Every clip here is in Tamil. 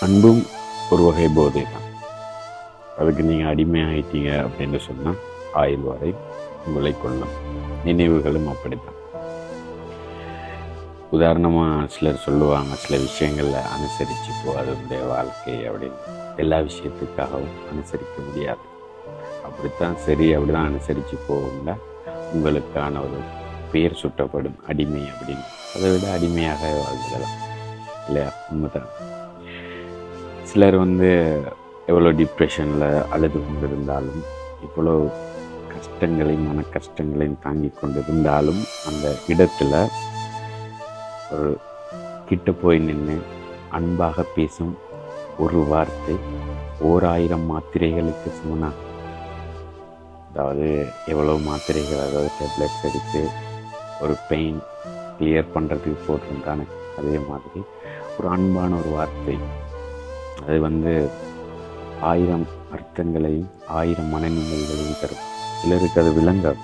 அன்பும் ஒரு வகை போதை தான். அதுக்கு நீங்கள் அடிமையாகிட்டீங்க அப்படின்னு சொன்னால் ஆயுள் வரை உங்களை கொள்ளும். நினைவுகளும் அப்படித்தான். உதாரணமாக சிலர் சொல்லுவாங்க, சில விஷயங்களில் அனுசரித்து அதனுடைய வாழ்க்கை அப்படின்னு. எல்லா விஷயத்துக்காகவும் அனுசரிக்க முடியாது. அப்படித்தான் சரி, அப்படிதான் அனுசரித்து போகும்ல உங்களுக்கான ஒரு பெயர் சுட்டப்படும் அடிமை அப்படின்னு. அதை விட அடிமையாக வாழ்ந்துடலாம் இல்லையா? உண்மைதான். சிலர் எவ்வளோ டிப்ரெஷனில் அழுது கொண்டிருந்தாலும், இவ்வளோ கஷ்டங்களையும் மன கஷ்டங்களையும் தாங்கி கொண்டிருந்தாலும், அந்த இடத்துல ஒரு கிட்ட போய் நின்று அன்பாக பேசும் ஒரு வார்த்தை 1000 மாத்திரைகளுக்கு சமனாக. அதாவது எவ்வளோ மாத்திரைகள், அதாவது டேப்லெட்ஸ் எடுத்து ஒரு பெயின் கிளியர் பண்ணுறதுக்கு போட்டிருந்தானே, அதே மாதிரி ஒரு அன்பான ஒரு வார்த்தை அது 1000 அர்த்தங்களையும் 1000 மனநிலைகளையும் தரும். சிலருக்கு அது விளங்காது.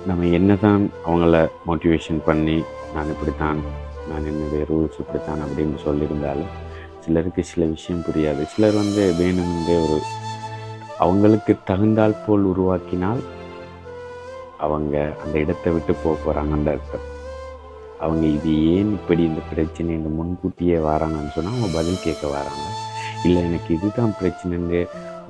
நம்ம என்ன தான் அவங்கள மோட்டிவேஷன் பண்ணி நான் இப்படித்தான், நான் என்னுடைய ரூல்ஸ் இப்படித்தான் அப்படின்னு சொல்லியிருந்தாலும் சிலருக்கு சில விஷயம் புரியாது. சிலர் வேணுமென்றே அவங்களுக்கு தகுந்தால் போல் உருவாக்கினால் அவங்க அந்த இடத்தை விட்டு போகிறாங்கன்ற அர்த்தம். அவங்க இது ஏன் இப்படி இந்த பிரச்சனை இந்த முன்கூட்டியே வராங்கன்னு சொன்னால் அவங்க பதில் கேட்க வராங்க. இல்லை எனக்கு இதுதான் பிரச்சனைன்னு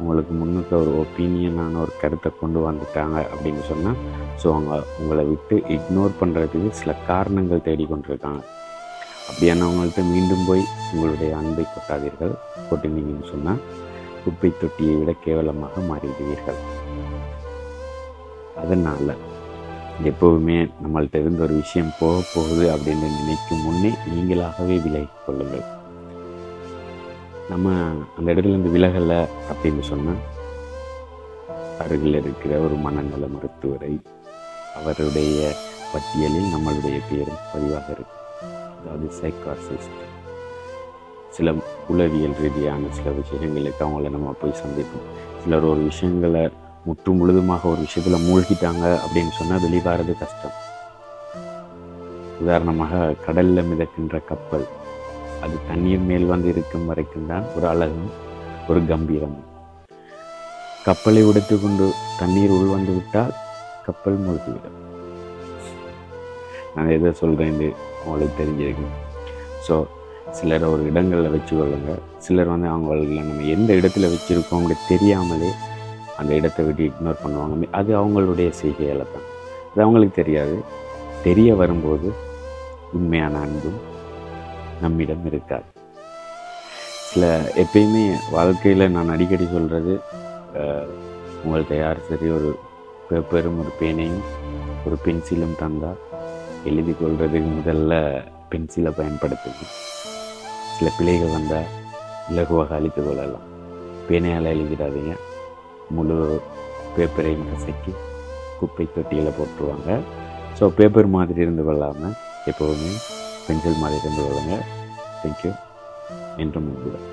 உங்களுக்கு முன்னுக்கு ஒரு ஒப்பீனியனான ஒரு கருத்தை கொண்டு வந்துட்டாங்க அப்படின்னு சொன்னால், ஸோ அவங்க உங்களை விட்டு இக்னோர் பண்ணுறதுக்கு சில காரணங்கள் தேடிக்கொண்டிருக்காங்க. அப்படியானவங்கள்ட்ட மீண்டும் போய் உங்களுடைய அன்பை கொட்டாதீர்கள். கொட்டினீங்கன்னு சொன்னால் குப்பை தொட்டியை விட கேவலமாக மாறிடுவீர்கள். அதனால் எப்போவுமே நம்மள்ட்ட இருந்து ஒரு விஷயம் போக போகுது அப்படின்னு நினைக்கும் முன்னே நீங்களாகவே விலகி கொள்ளுங்கள். நம்ம அந்த இடத்துல இருந்து விலகலை அப்படின்னு சொன்னால், அருகில் இருக்கிற ஒரு மனநல மருத்துவரை அவருடைய பட்டியலில் நம்மளுடைய பேரும் பதிவாக இருக்கும். அதாவது சைக்காட்ரிஸ்ட். சில உளவியல் ரீதியான சில விஷயங்களுக்கு அவங்கள நம்ம போய் சந்திப்போம். சிலர் ஒரு விஷயங்களை முற்று முழுதுமாக ஒரு விஷயத்தில் மூழ்கிட்டாங்க அப்படின்னு சொன்னால் வெளிவாரது கஷ்டம். உதாரணமாக கடலில் மிதக்கின்ற கப்பல், அது தண்ணீர் மேல் இருக்கும் வரைக்கும் தான் ஒரு அழகும் ஒரு கம்பீரமும். கப்பலை உடைத்து கொண்டு தண்ணீர் உள் விட்டால் கப்பல் மூழ்கிவிடும். நான் எதை சொல்கிறேன்னு அவங்களுக்கு தெரிஞ்சிருக்கும். ஸோ சிலர் ஒரு இடங்களில் வச்சு கொள்ளுங்க. சிலர் அவங்கள நம்ம எந்த இடத்துல வச்சுருக்கோம் அவங்களுக்கு தெரியாமலே அந்த இடத்தை விட்டு இக்னோர் பண்ணுவாங்க. அது அவங்களுடைய செய்கையால் தான். அது அவங்களுக்கு தெரியாது. தெரிய வரும்போது உண்மையான அன்பும் நம்மிடம் இருக்காது. எப்பயுமே வாழ்க்கையில் நான் அடிக்கடி சொல்கிறது, உங்கள்கிட்ட யார் சரி ஒரு பேப்பரும் ஒரு பேனையும் ஒரு பென்சிலும் தந்தால் எழுதி கொள்றதுக்கு முதல்ல பென்சிலை பயன்படுத்துங்க. சில பிழைகள் வந்தால் இலகுவாக அழித்து கொள்ளலாம். பேனையால் எழுதிடாதீங்க. முழு பேப்பரையும் கசக்கி குப்பை தொட்டியில் போட்டுருவாங்க. ஸோ பேப்பர் மாதிரி இருந்து கொள்ளாமல் எப்போவுமே பென்சில் மாதிரி இருந்து கொள்ளுங்க. தேங்க்யூ. என்றும் உங்களுடன்.